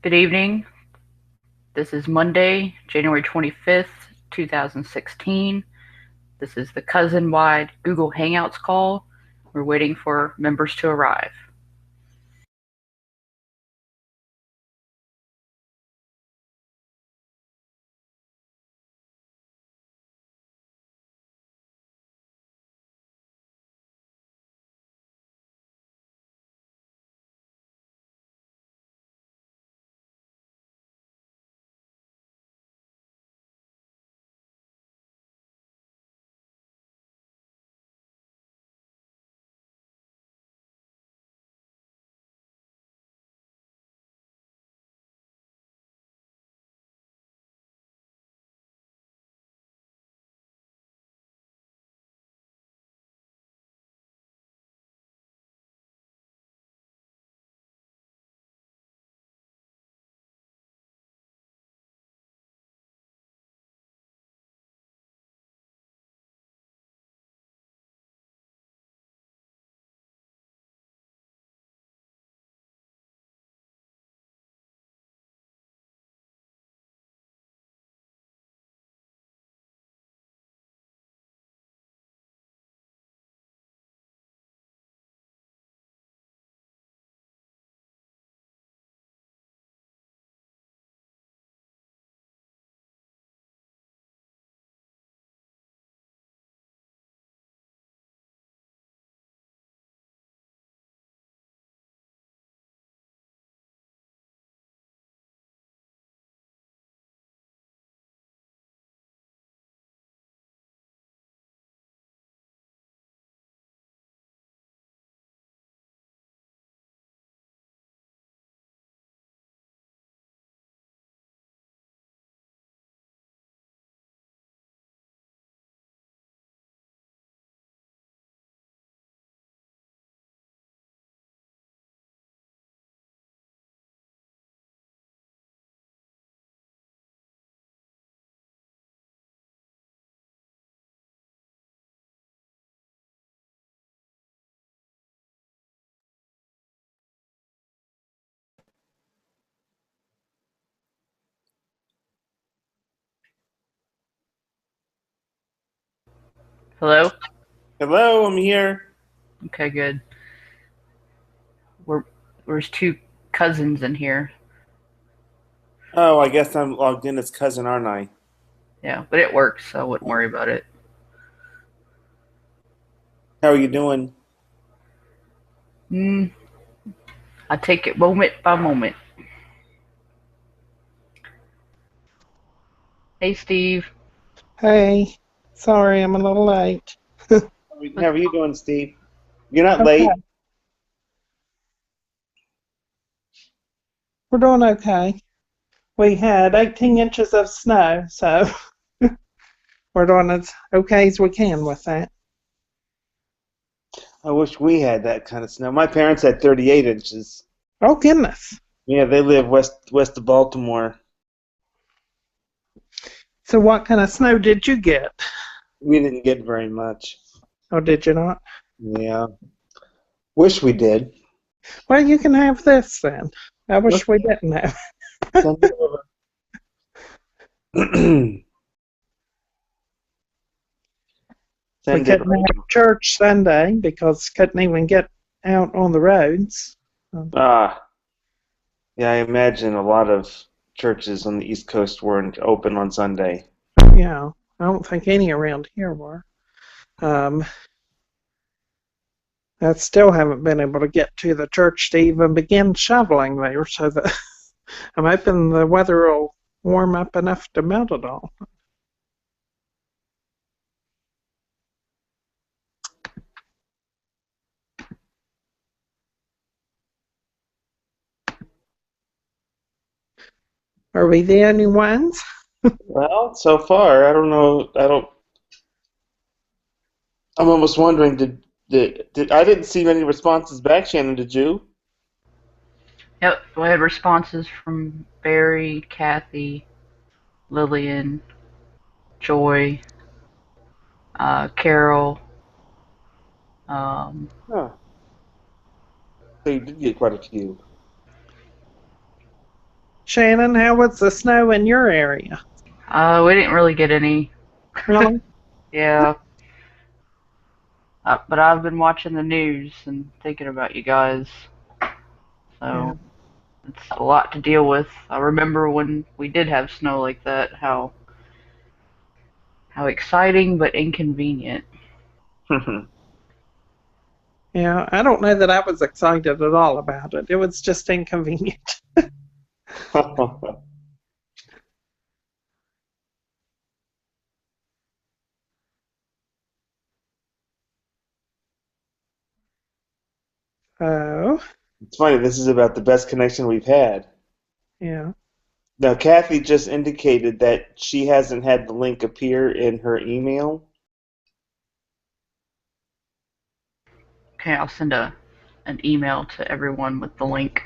Good evening. This is Monday, January 25th, 2016. This is the CUSEN-wide Google Hangouts call. We're waiting for members to arrive. Hello? Hello, I'm here. Okay, good. We're, there's two cousins in here. Oh, I guess I'm logged in as cousin, aren't I? Yeah, but it works, so I wouldn't worry about it. How are you doing? Hmm, I take it moment by moment. Hey, Steve. Hey, sorry I'm a little late. How are you doing, Steve? You're not late? Okay, we're doing okay. We had 18 inches of snow, so we're doing as okay as we can with that. I wish we had that kind of snow. My parents had 38 inches. Oh, goodness. Yeah, they live west of Baltimore. So, what kind of snow did you get? We didn't get very much. Or did you not? Yeah. Wish we did. Well, you can have this then. I wish we Okay, didn't have. send it over. We Send it couldn't right. have church Sunday because couldn't even get out on the roads. Um, Ah, yeah, I imagine a lot of churches on the East Coast weren't open on Sunday. yeah, I don't think any around here were. Um, I still haven't been able to get to the church to even begin shoveling there, so that I'm hoping the weather will warm up enough to melt it all. Are we the only ones? Well, so far, I don't know. I'm almost wondering, did I didn't see many responses back, Shannon, did you? Yep, we had responses from Barry, Kathy, Lillian, Joy, Carol. Um, Huh. So you did get quite a few. Shannon, how was the snow in your area? We didn't really get any. Really? Yeah. But I've been watching the news and thinking about you guys. Yeah. So it's a lot to deal with. I remember when we did have snow like that, how exciting but inconvenient. Yeah, I don't know that I was excited at all about it. It was just inconvenient. Oh, It's funny, this is about the best connection we've had. yeah. Now, Kathy just indicated that she hasn't had the link appear in her email. Okay, I'll send an email to everyone with the link.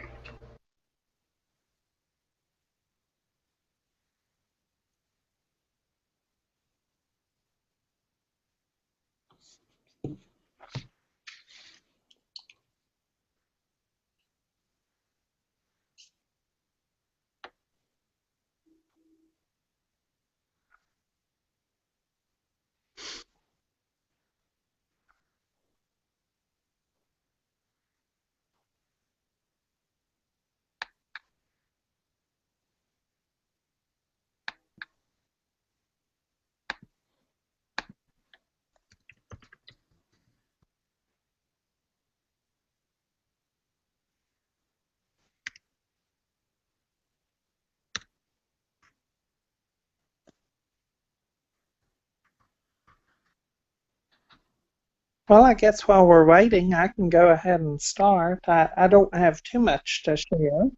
Well, I guess while we're waiting, I can go ahead and start. I don't have too much to share.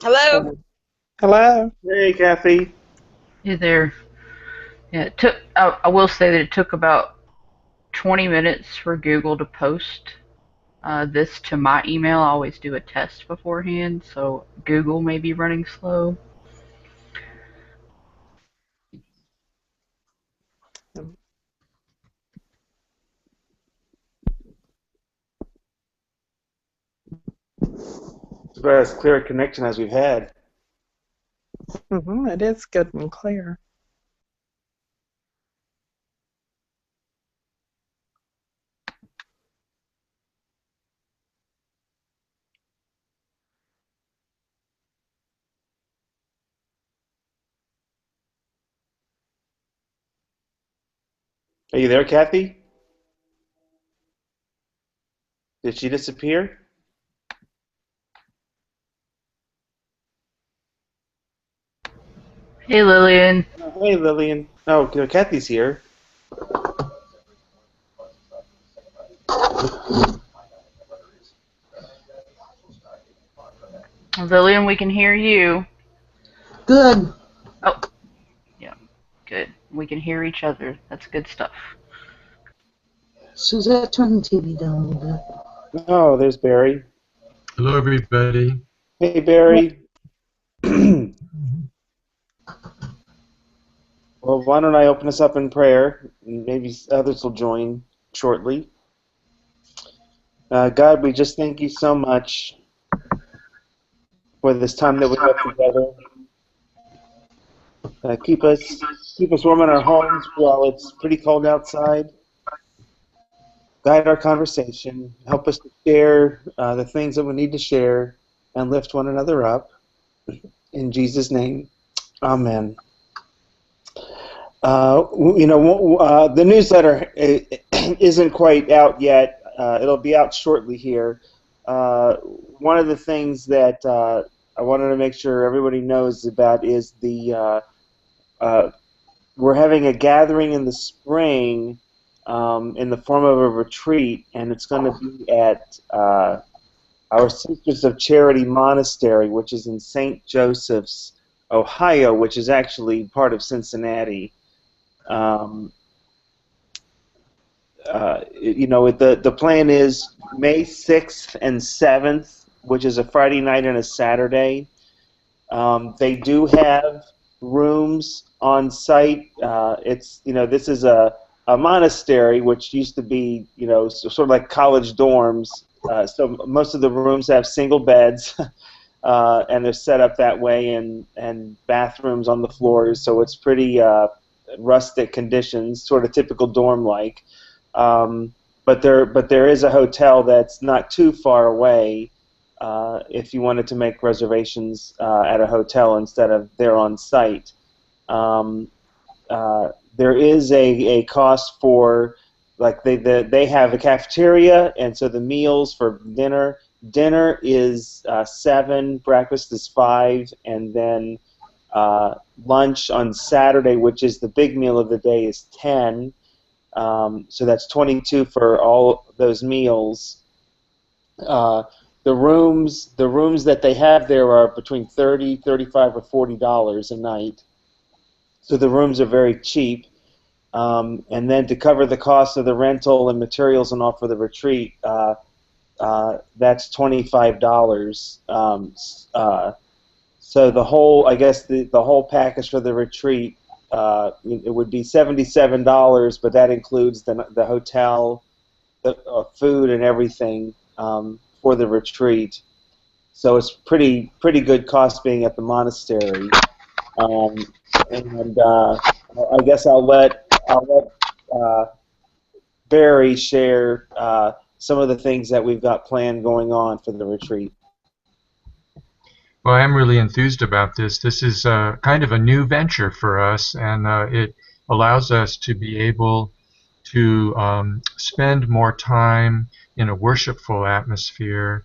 Hello. Hello? Hey, Kathy. Hey there. Yeah, it took. I will say that it took about 20 minutes for Google to post this to my email. I always do a test beforehand, so Google may be running slow. It's about as clear a connection as we've had. It is good and clear. Are you there, Kathy? Did she disappear? Hey Lillian. Oh, hey, Lillian. Oh, Kathy's here. Lillian, we can hear you. Good. Oh, yeah, good. We can hear each other. That's good stuff. Suzette, turn the TV down a little Oh, there's Barry. Hello, everybody. Hey, Barry. Well, why don't I open us up in prayer? Maybe others will join shortly. God, we just thank you so much for this time that we have together. Keep us warm in our homes while it's pretty cold outside. Guide our conversation. Help us to share the things that we need to share and lift one another up. In Jesus' name, amen. The newsletter isn't quite out yet. It'll be out shortly here. One of the things that I wanted to make sure everybody knows about is we're having a gathering in the spring in the form of a retreat, and it's going to be at our Sisters of Charity Monastery, which is in St. Joseph's, Ohio, which is actually part of Cincinnati. Um, the plan is May 6th and 7th, which is a Friday night and a Saturday. They do have rooms on site. This is a monastery, which used to be, sort of like college dorms. So most of the rooms have single beds. and they're set up that way, and bathrooms on the floors, so it's pretty rustic conditions, sort of typical dorm-like. But there is a hotel that's not too far away if you wanted to make reservations at a hotel instead of there on site. Um, there is a cost for, like, they have a cafeteria, and so the meals for dinner is $7, breakfast is $5, and then lunch on Saturday, which is the big meal of the day, is $10. So that's $22 for all those meals. The rooms that they have there are between $30, $35, or $40 a night. So the rooms are very cheap. And then to cover the cost of the rental and materials and all for the retreat, that's $25. So the whole, I guess the whole package for the retreat, it would be $77, but that includes the hotel, the food, and everything for the retreat. So it's pretty good cost being at the monastery. And I guess I'll let Barry share some of the things that we've got planned going on for the retreat. Well, I'm really enthused about this. This is kind of a new venture for us, and it allows us to be able to spend more time in a worshipful atmosphere,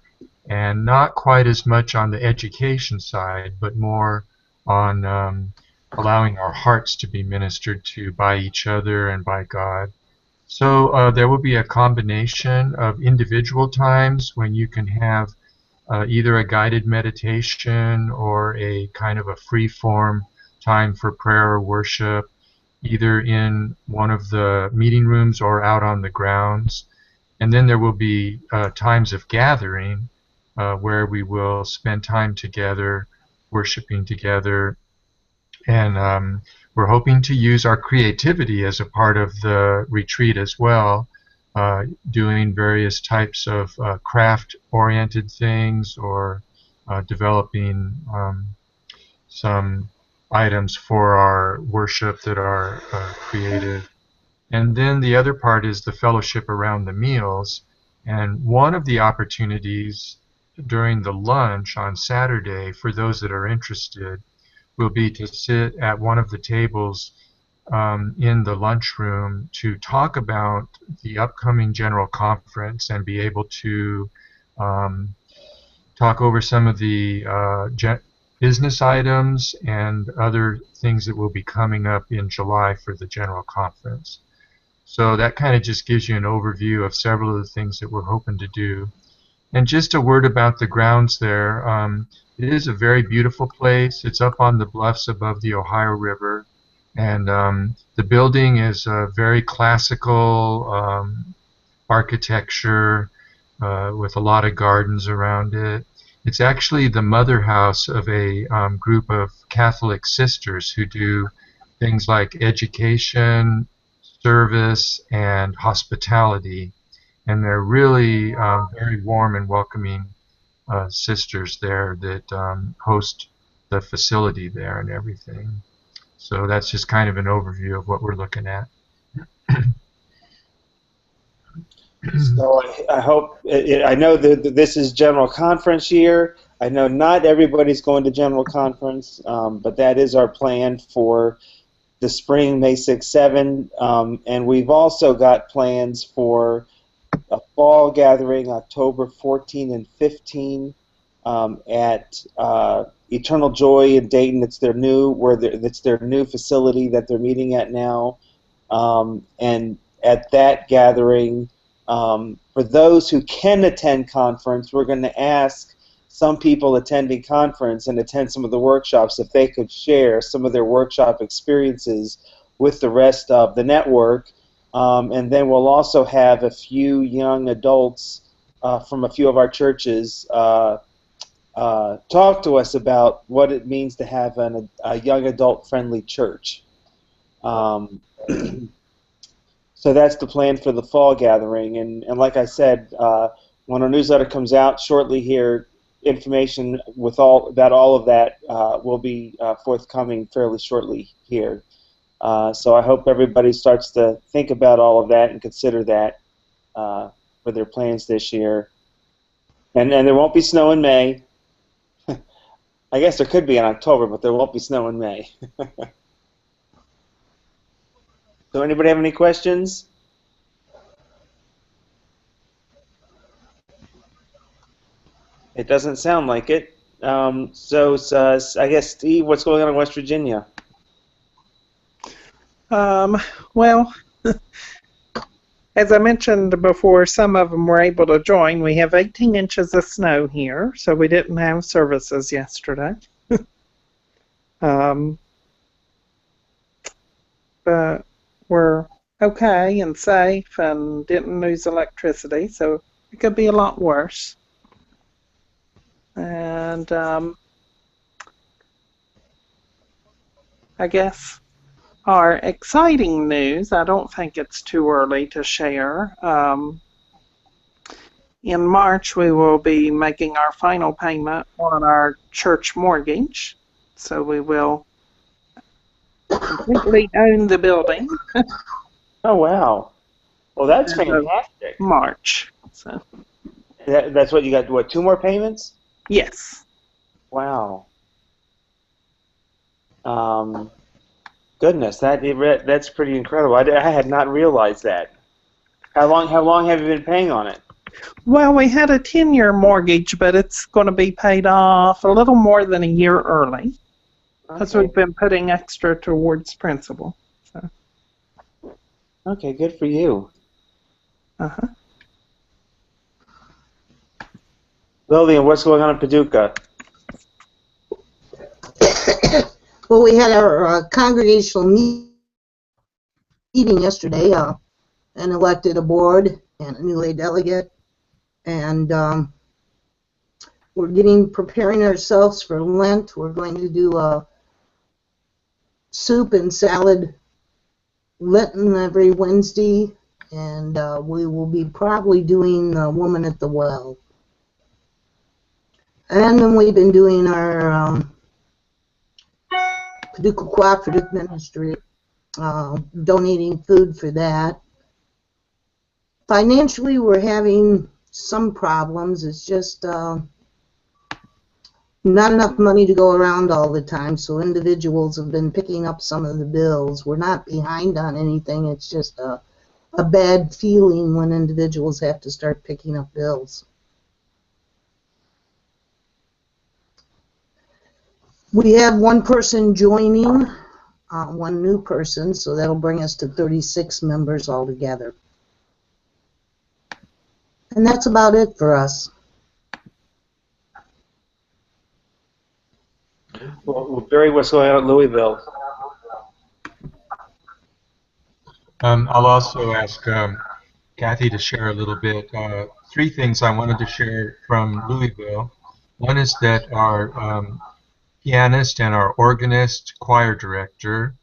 and not quite as much on the education side, but more on allowing our hearts to be ministered to by each other and by God. So there will be a combination of individual times when you can have either a guided meditation or a kind of a free-form time for prayer or worship, either in one of the meeting rooms or out on the grounds. And then there will be times of gathering where we will spend time together, worshiping together. And we're hoping to use our creativity as a part of the retreat as well, doing various types of craft-oriented things, or developing some items for our worship that are creative. And then the other part is the fellowship around the meals. And one of the opportunities during the lunch on Saturday, for those that are interested, will be to sit at one of the tables in the lunchroom to talk about the upcoming general conference and be able to talk over some of the business items and other things that will be coming up in July for the general conference. So that kind of just gives you an overview of several of the things that we're hoping to do. And just a word about the grounds there. It is a very beautiful place. It's up on the bluffs above the Ohio River. And the building is very classical architecture with a lot of gardens around it. It's actually the mother house of a group of Catholic sisters who do things like education, service, and hospitality. And they're really very warm and welcoming sisters there that host the facility there and everything. So that's just kind of an overview of what we're looking at. So I hope, I know that this is general conference year. I know not everybody's going to general conference, but that is our plan for the spring, May 6, 7. And we've also got plans for a fall gathering, October 14 and 15, at Eternal Joy in Dayton. It's their new facility that they're meeting at now. And at that gathering, for those who can attend conference, we're going to ask some people attending conference and attend some of the workshops if they could share some of their workshop experiences with the rest of the network. And then we'll also have a few young adults from a few of our churches talk to us about what it means to have a young adult-friendly church. So that's the plan for the fall gathering. And like I said, when our newsletter comes out shortly here, information with all about all of that will be forthcoming fairly shortly here. So I hope everybody starts to think about all of that and consider that for their plans this year. And there won't be snow in May. I guess there could be in October, but there won't be snow in May. So anybody have any questions? It doesn't sound like it. So I guess, Steve, what's going on in West Virginia? Well, as I mentioned before, some of them were able to join. We have 18 inches of snow here, so we didn't have services yesterday. But we're okay and safe and didn't lose electricity, so it could be a lot worse. And I guess our exciting news, I don't think it's too early to share. In March, we will be making our final payment on our church mortgage. So we will completely own the building. Oh, wow. Well, that's as of fantastic. March. So That's what you got, what, 2 more payments? yes. Wow. Goodness, that's pretty incredible. I had not realized that. How long have you been paying on it? Well, we had a 10-year mortgage, but it's going to be paid off a little more than a year early because Okay. we've been putting extra towards principal. So. Okay, good for you. Uh-huh. Lillian, what's going on in Paducah? Well, we had our congregational meeting yesterday and elected a board and a new lay delegate. And we're preparing ourselves for Lent. We're going to do a soup and salad Lenten every Wednesday. And we will be probably doing Woman at the Well. And then we've been doing our Paducah Cooperative Ministry, donating food for that. Financially, we're having some problems. It's just not enough money to go around all the time, so individuals have been picking up some of the bills. We're not behind on anything. It's just a bad feeling when individuals have to start picking up bills. We have one person joining, one new person, so that'll bring us to 36 members altogether. And that's about it for us. Well, Barry, what's going on at Louisville? I'll also ask Kathy to share a little bit. 3 things I wanted to share from Louisville. One is that our pianist and our organist, choir director,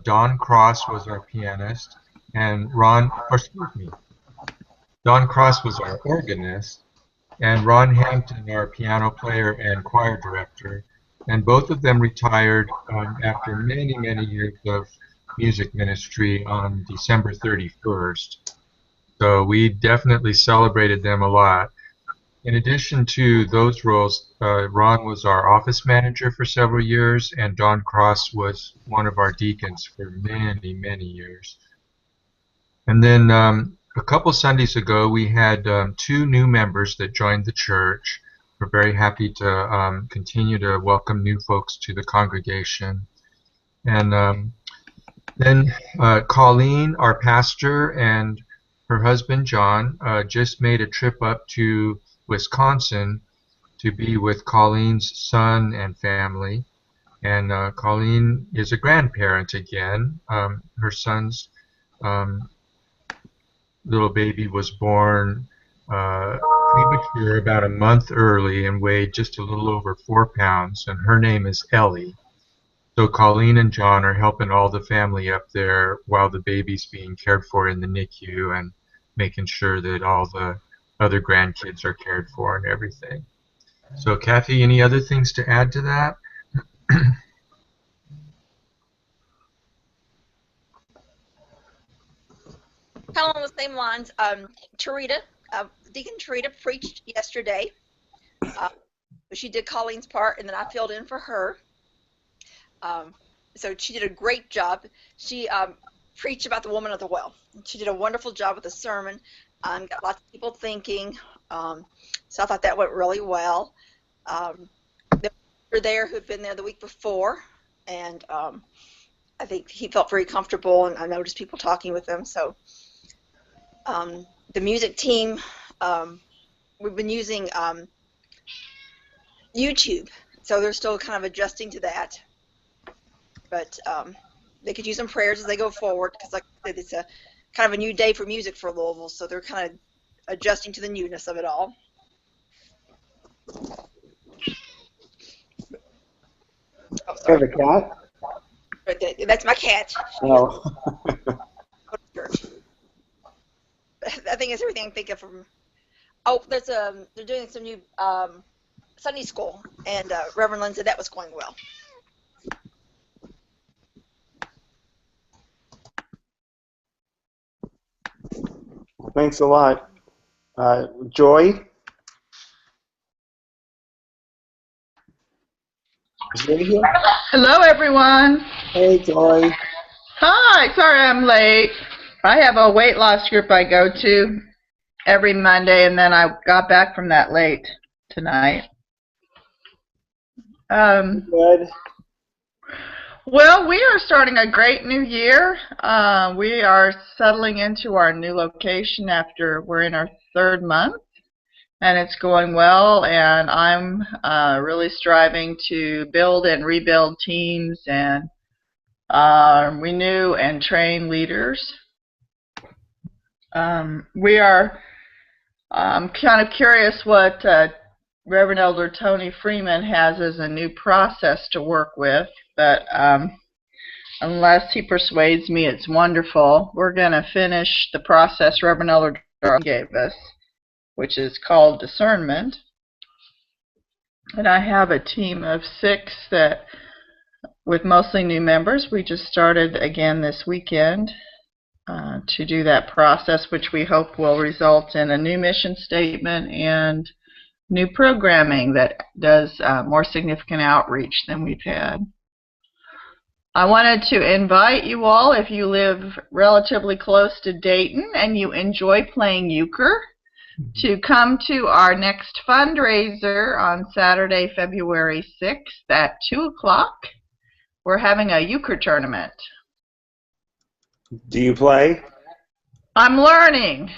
Don Cross was our pianist, and Don Cross was our organist, and Ron Hampton, our piano player and choir director, and both of them retired after many, many years of music ministry on December 31st. So we definitely celebrated them a lot. In addition to those roles, Ron was our office manager for several years, and Don Cross was one of our deacons for many, many years. And then a couple Sundays ago, we had 2 new members that joined the church. We're very happy to continue to welcome new folks to the congregation. And then Colleen, our pastor, and her husband, John, just made a trip up to Wisconsin to be with Colleen's son and family. And Colleen is a grandparent again. Her son's little baby was born premature, about a month early, and weighed just a little over 4 pounds, and her name is Ellie. So Colleen and John are helping all the family up there while the baby's being cared for in the NICU and making sure that all the other grandkids are cared for and everything. So Kathy, any other things to add to that? Kind of along the same lines, Deacon Tarita preached yesterday. She did Colleen's part, and then I filled in for her. So she did a great job. She preached about the woman of the well. She did a wonderful job with the sermon. Got lots of people thinking. So I thought that went really well. They were there who'd been there the week before, and I think he felt very comfortable, and I noticed people talking with him. So the music team, we've been using YouTube, so they're still kind of adjusting to that. But they could use some prayers as they go forward, because like I said, it's a kind of a new day for music for Louisville, so they're kind of adjusting to the newness of it all. Oh, sorry. Have a cat? That's my cat. Oh. I think it's everything I think of from. Oh, they're doing some new Sunday school, and Reverend Lynn said that was going well. Thanks a lot. Joy? Is Joy here? Hello, everyone. Hey, Joy. Hi. Sorry I'm late. I have a weight loss group I go to every Monday, and then I got back from that late tonight. Good. Well, we are starting a great new year. We are settling into our new location after we're in our 3rd month, and it's going well, and I'm really striving to build and rebuild teams and renew and train leaders. We are kind of curious what Reverend Elder Tony Freeman has as a new process to work with, but unless he persuades me it's wonderful, we're going to finish the process Reverend Elder gave us, which is called discernment. And I have a team of 6 that, with mostly new members, we just started again this weekend to do that process, which we hope will result in a new mission statement and new programming that does more significant outreach than we've had. I wanted to invite you all, if you live relatively close to Dayton and you enjoy playing euchre, to come to our next fundraiser on Saturday, February 6th at 2 o'clock. We're having a euchre tournament. Do you play? I'm learning.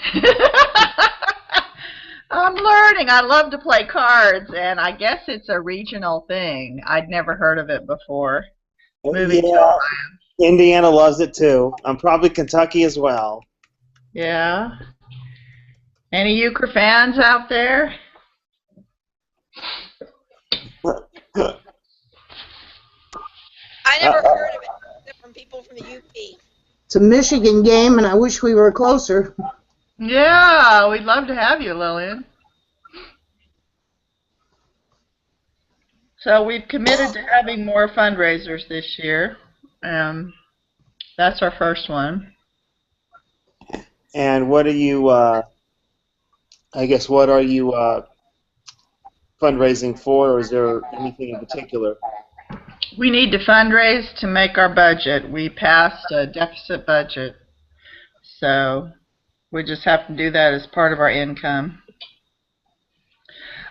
I'm learning. I love to play cards, and I guess it's a regional thing. I'd never heard of it before. Yeah, Indiana loves it too. I'm probably Kentucky as well. Yeah. Any euchre fans out there? I never heard of it except from people from the UP. It's a Michigan game, and I wish we were closer. Yeah, we'd love to have you, Lillian. So we've committed to having more fundraisers this year. That's our first one. And what are you, I guess, what are you fundraising for, or is there anything in particular? We need to fundraise to make our budget. We passed a deficit budget, so we just have to do that as part of our income.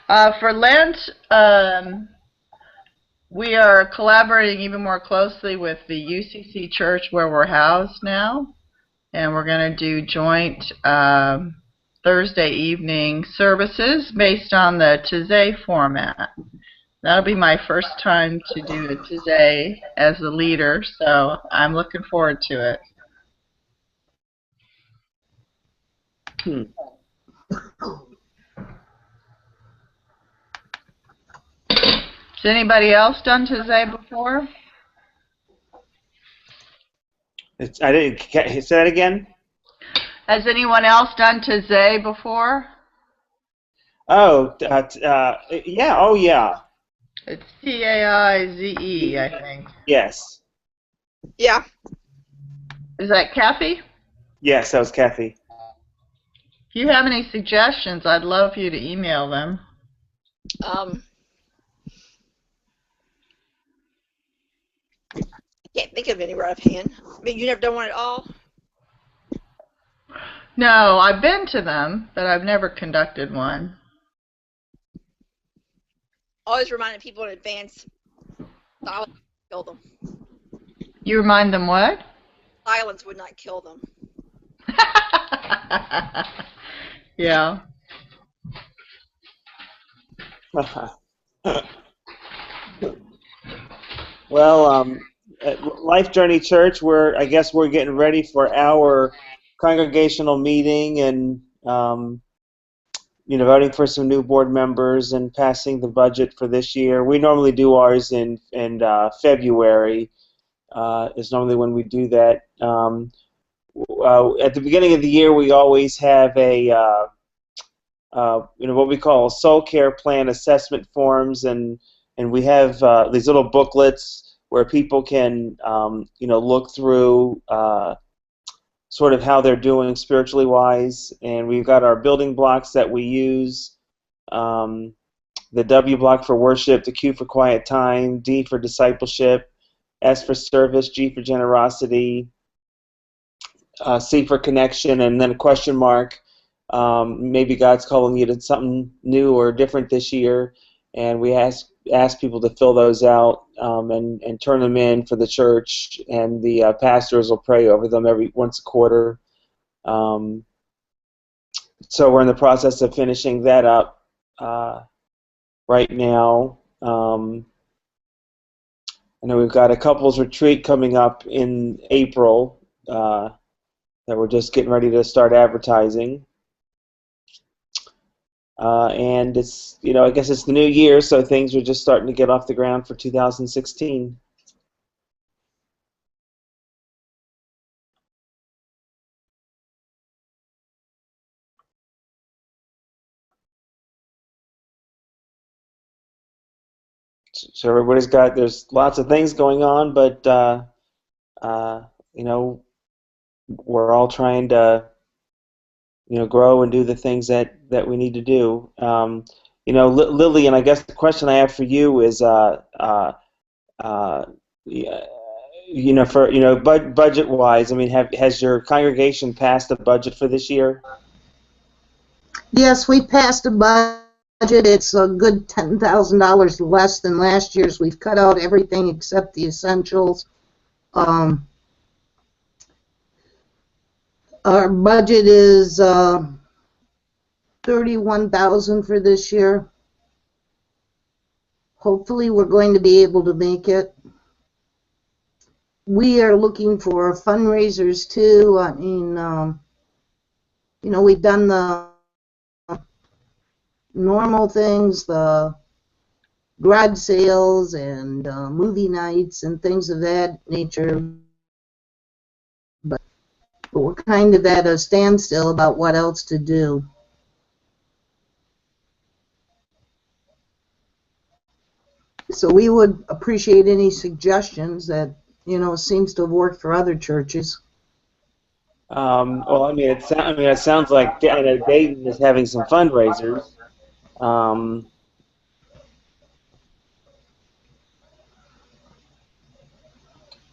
For Lent, we are collaborating even more closely with the UCC church where we're housed now, and we're going to do joint Thursday evening services based on the Taizé format. That'll be my first time to do a Taizé as the leader, so I'm looking forward to it. Has anybody else done Taizé before? I didn't say that again. Has anyone else done Taizé before? Oh, yeah. Oh, yeah. It's TAIZE, I think. Yes. Yeah. Is that Kathy? Yes, that was Kathy. If you have any suggestions, I'd love for you to email them. I can't think of any right offhand. I mean, you never done one at all? No, I've been to them, but I've never conducted one. Always reminding people in advance. Silence would kill them. You remind them what? Silence would not kill them. Yeah. Well, at Life Journey Church, I guess we're getting ready for our congregational meeting and voting for some new board members and passing the budget for this year. We normally do ours in February. Is normally when we do that. At the beginning of the year, we always have what we call soul care plan assessment forms, and we have these little booklets where people can look through sort of how they're doing spiritually wise, and we've got our building blocks that we use. The W block for worship, the Q for quiet time, D for discipleship, S for service, G for generosity, C for connection, and then a question mark. Maybe God's calling you to something new or different this year, and we ask people to fill those out and turn them in for the church, and the pastors will pray over them once a quarter. So we're in the process of finishing that up right now. I know we've got a couples retreat coming up in April that we're just getting ready to start advertising. And it's, I guess it's the new year, so things are just starting to get off the ground for 2016. So everybody's there's lots of things going on, but, we're all trying to, grow and do the things that we need to do. Lillian, I guess the question I have for you is, budget-wise, I mean, has your congregation passed a budget for this year? Yes, we passed a budget. It's a good $10,000 less than last year's. We've cut out everything except the essentials. Our budget is $31,000 for this year. Hopefully, we're going to be able to make it. We are looking for fundraisers too. I mean, we've done the normal things, the garage sales and movie nights and things of that nature, but we're kind of at a standstill about what else to do. So we would appreciate any suggestions that, seems to have worked for other churches. Well, it sounds like Dayton is having some fundraisers.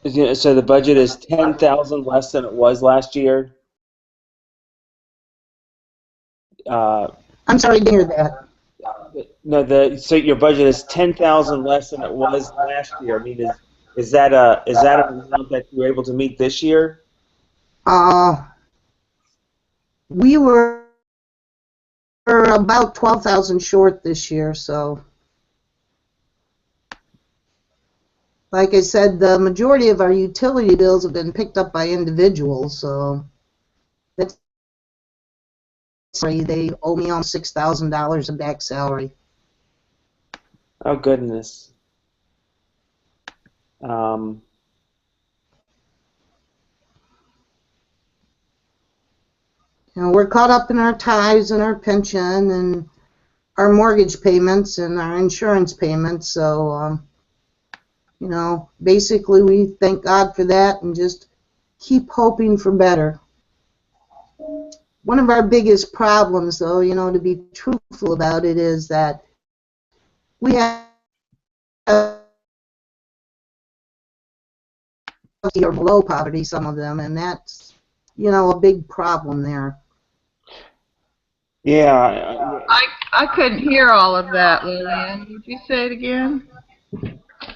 So the budget is 10,000 less than it was last year. I'm sorry to hear that. No, so your budget is 10,000 less than it was last year. I mean, is that an amount that you were able to meet this year? We were about 12,000 short this year, so like I said, the majority of our utility bills have been picked up by individuals, so that's they owe me almost $6,000 of back salary. Oh goodness. We're caught up in our tithes and our pension, and our mortgage payments and our insurance payments. So, you know, basically we thank God for that and just keep hoping for better. One of our biggest problems, though, you know, to be truthful about it, is that we have or below poverty, some of them, and that's, you know, a big problem there. Yeah. I couldn't hear all of that, Lillian. Would you say it again?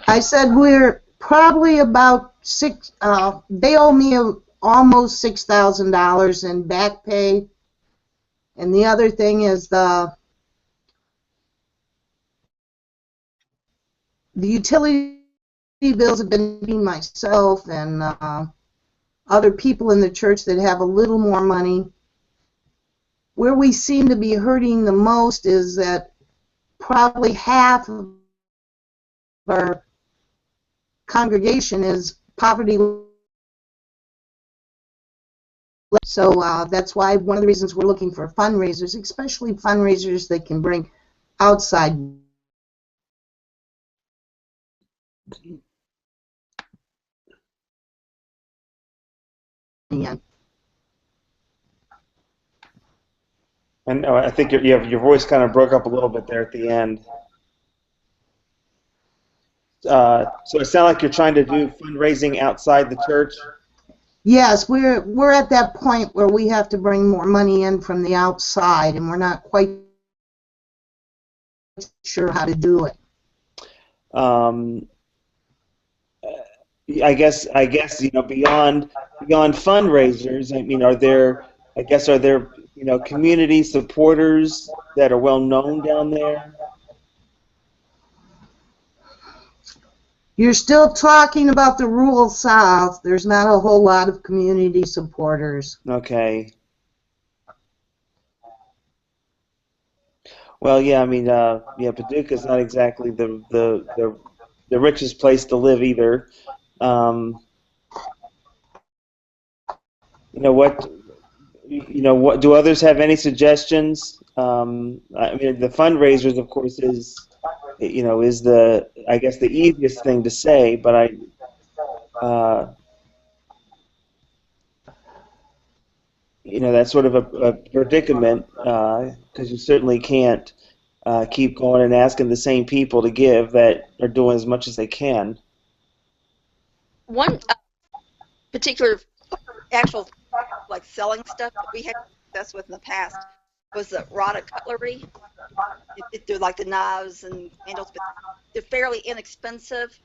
I said we're probably about they owe me almost $6,000 in back pay. And the other thing is the utility bills have been being myself and other people in the church that have a little more money. Where we seem to be hurting the most is that probably half of our congregation is poverty. So that's why one of the reasons we're looking for fundraisers, especially fundraisers that can bring outside in. And I think your voice kind of broke up a little bit there at the end. So it sounds like you're trying to do fundraising outside the church. Yes, we're at that point where we have to bring more money in from the outside, and we're not quite sure how to do it. I guess you know beyond fundraisers. I mean, are there you know community supporters that are well known down there? You're still talking about the rural South. There's not a whole lot of community supporters. Okay. Well, yeah, I mean, yeah, Paducah's not exactly the richest place to live either. You know what? You know what? Do others have any suggestions? I mean, the fundraisers, of course, is you know is the I guess the easiest thing to say, but you know that's sort of a predicament because you certainly can't keep going and asking the same people to give that are doing as much as they can. One particular actual like selling stuff that we had success with in the past was the rod cutlery. They're like the knives and handles, but they're fairly inexpensive.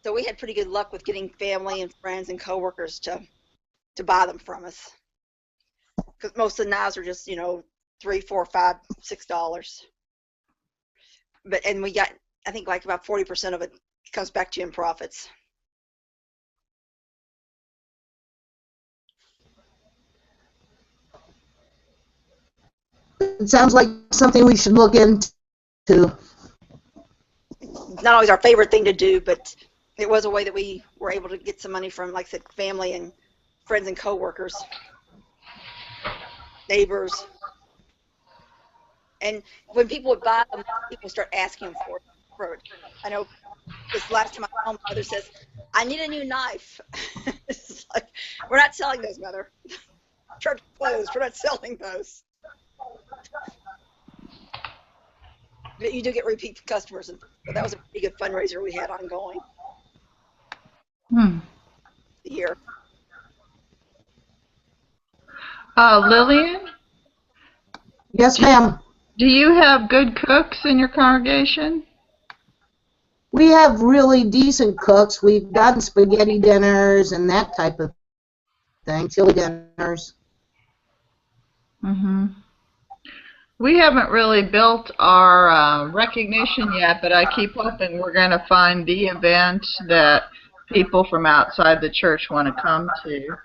So we had pretty good luck with getting family and friends and coworkers to buy them from us. Because most of the knives are just, you know, $3, $4, $5, $6. And we got, I think, like about 40% of it comes back to you in profits. It sounds like something we should look into. Not always our favorite thing to do, but it was a way that we were able to get some money from, like I said, family and friends and coworkers, neighbors. And when people would buy them, people start asking them for it. I know this last time I called, my mother says, "I need a new knife." It's like, we're not selling those, Mother. Church closed. We're not selling those. But you do get repeat customers, and that was a pretty good fundraiser we had ongoing. The year. Lillian? Yes, ma'am. Do you have good cooks in your congregation? We have really decent cooks. We've done spaghetti dinners and that type of thing, chili dinners. Mm-hmm. We haven't really built our recognition yet, but I keep hoping we're going to find the event that people from outside the church want to come to.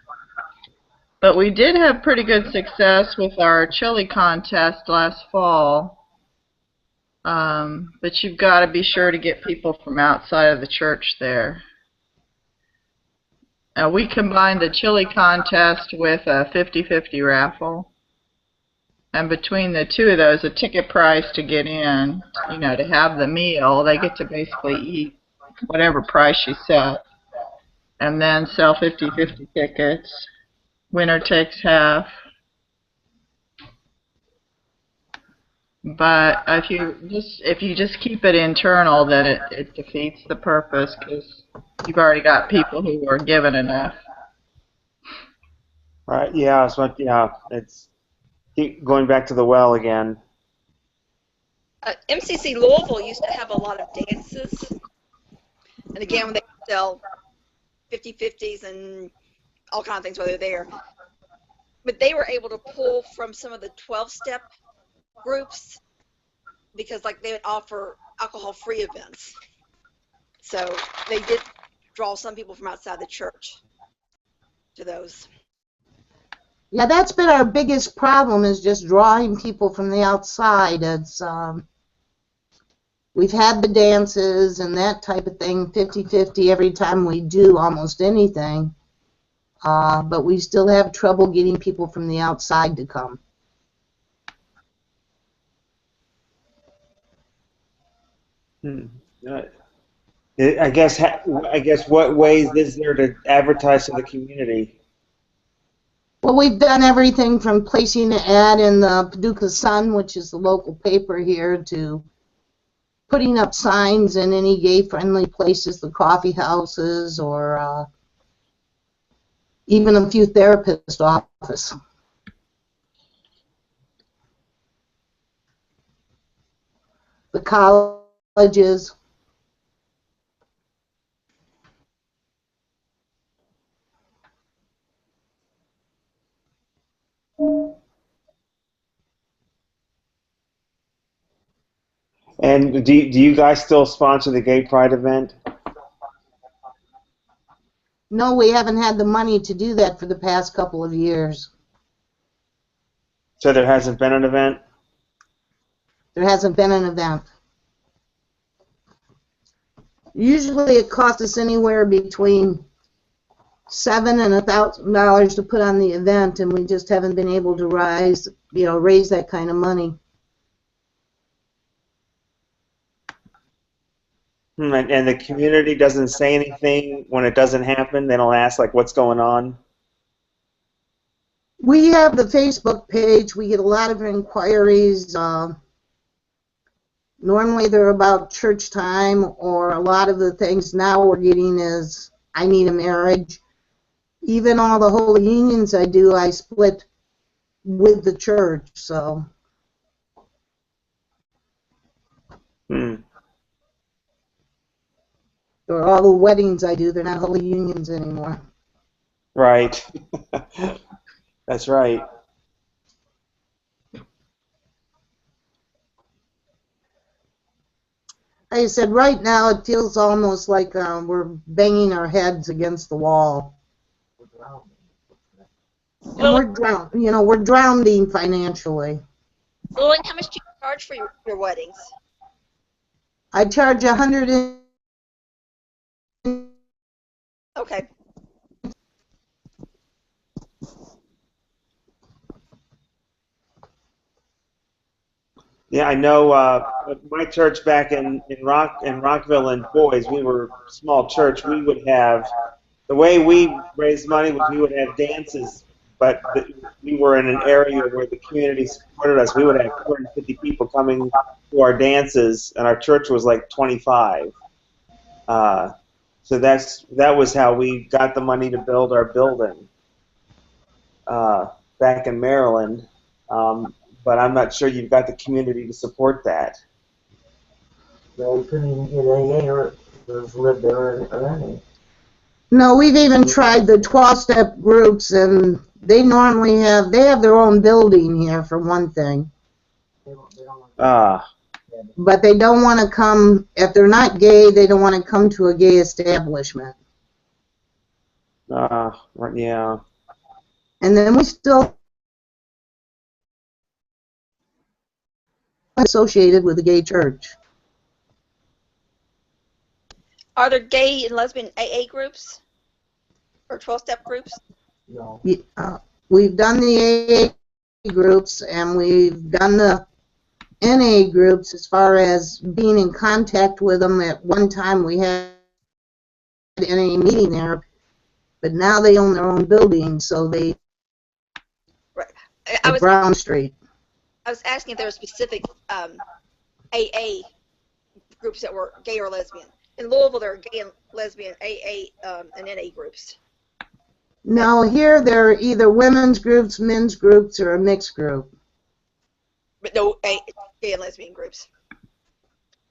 But we did have pretty good success with our chili contest last fall. But you've got to be sure to get people from outside of the church there. We combined the chili contest with a 50-50 raffle. And between the two of those, a ticket price to get in, you know, to have the meal, they get to basically eat whatever price you set, and then sell 50-50 tickets. Winner takes half. But if you just keep it internal, then it defeats the purpose, because you've already got people who are given enough. Right. Yeah. So yeah, it's keep going back to the well again. MCC Louisville used to have a lot of dances, and again, when they sell 50-50s and all kinds of things while they're there. But they were able to pull from some of the 12-step groups because, like, they would offer alcohol-free events. So they did draw some people from outside the church to those. Yeah, that's been our biggest problem, is just drawing people from the outside. It's we've had the dances and that type of thing, 50-50 every time we do almost anything, but we still have trouble getting people from the outside to come. I guess what ways is there to advertise to the community? Well, we've done everything from placing an ad in the Paducah Sun, which is the local paper here, to putting up signs in any gay-friendly places, the coffee houses, or even a few therapist offices. The colleges. And do you guys still sponsor the Gay Pride event? No, we haven't had the money to do that for the past couple of years. So there hasn't been an event? There hasn't been an event. Usually it costs us anywhere between $700 and $1,000 to put on the event, and we just haven't been able to raise that kind of money. And the community doesn't say anything when it doesn't happen? They don't ask, like, what's going on? We have the Facebook page. We get a lot of inquiries. Normally they're about church time, or a lot of the things now we're getting is, I need a marriage. Even all the holy unions I do, I split with the church, so. Or all the weddings I do, they're not holy unions anymore. Right. That's right. Like I said, right now it feels almost like we're banging our heads against the wall. And we're drowning financially. Lillian, how much do you charge for your weddings? I charge $100. Okay. Yeah, I know. My church back in Rockville and Boys, we were a small church. We would have, the way we raised money was we would have dances, but we were in an area where the community supported us. We would have 250 people coming to our dances, and our church was like 25. So that was how we got the money to build our building back in Maryland. But I'm not sure you've got the community to support that. Well, we couldn't even get AA or live there or any. No, we've even tried the 12-step groups, and they have their own building here, for one thing. But they don't want to come, if they're not gay, they don't want to come to a gay establishment. Yeah. And then we still associated with the gay church. Are there gay and lesbian AA groups or 12-step groups? No. We've done the AA groups, and we've done the NA groups as far as being in contact with them. At one time we had an NA meeting there, but now they own their own building, so they Right. at Brown Street. I was asking if there were specific AA groups that were gay or lesbian. In Louisville, there are gay and lesbian AA and NA groups. No, here they're either women's groups, men's groups, or a mixed group. But no gay and lesbian groups.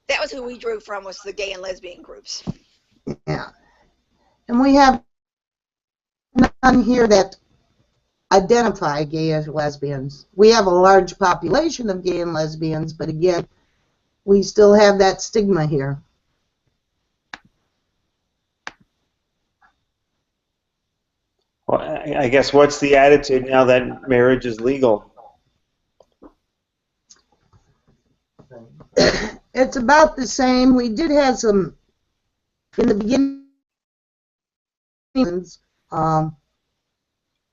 That was who we drew from, was the gay and lesbian groups. Yeah. And we have none here that identify gay as lesbians. We have a large population of gay and lesbians, but again, we still have that stigma here. Well, I guess what's the attitude now that marriage is legal? It's about the same. We did have some, in the beginning,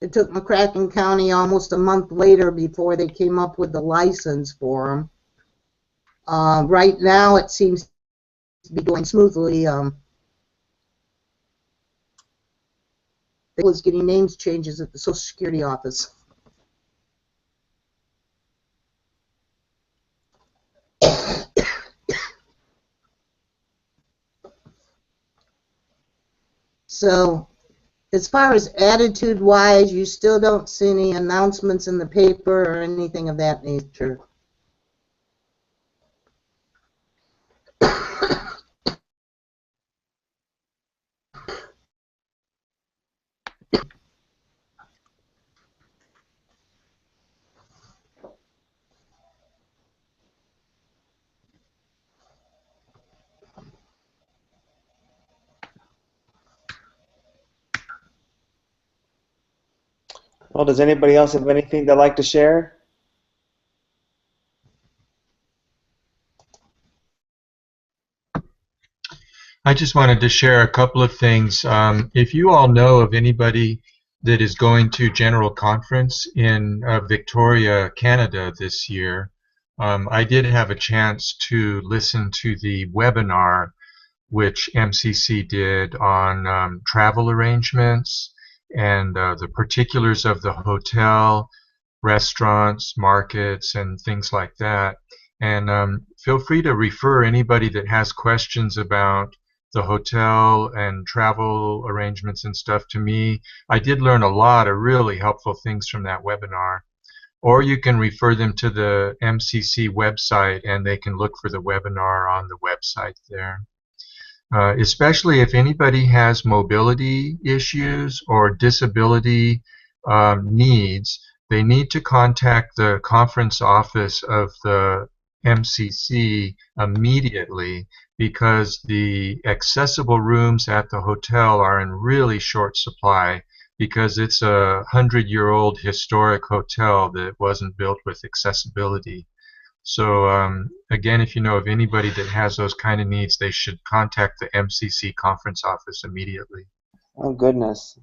it took McCracken County almost a month later before they came up with the license for them. Right now it seems to be going smoothly. It was getting names changes at the Social Security office. So, as far as attitude-wise, you still don't see any announcements in the paper or anything of that nature. Well, does anybody else have anything they'd like to share? I just wanted to share a couple of things. If you all know of anybody that is going to General Conference in Victoria, Canada this year, I did have a chance to listen to the webinar which MCC did on travel arrangements and the particulars of the hotel, restaurants, markets, and things like that. And feel free to refer anybody that has questions about the hotel and travel arrangements and stuff to me. I did learn a lot of really helpful things from that webinar. Or you can refer them to the MCC website and they can look for the webinar on the website there. Especially if anybody has mobility issues or disability needs, they need to contact the conference office of the MCC immediately, because the accessible rooms at the hotel are in really short supply, because it's a 100-year-old historic hotel that wasn't built with accessibility. So again, if you know of anybody that has those kind of needs, they should contact the MCC conference office immediately. Oh, goodness.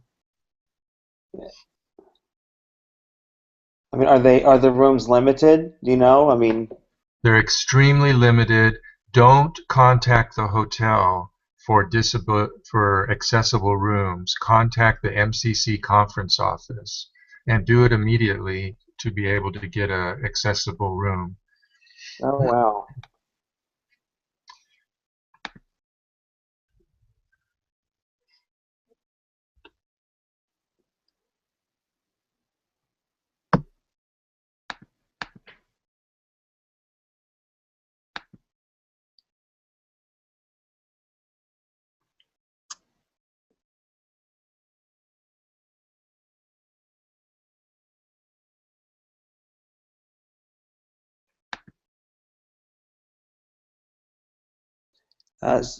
I mean, are the rooms limited? Do you know? I mean, they're extremely limited. Don't contact the hotel for accessible rooms. Contact the MCC conference office and do it immediately to be able to get an accessible room. oh wow.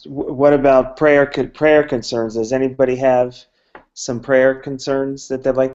What about prayer concerns? Does anybody have some prayer concerns that they'd like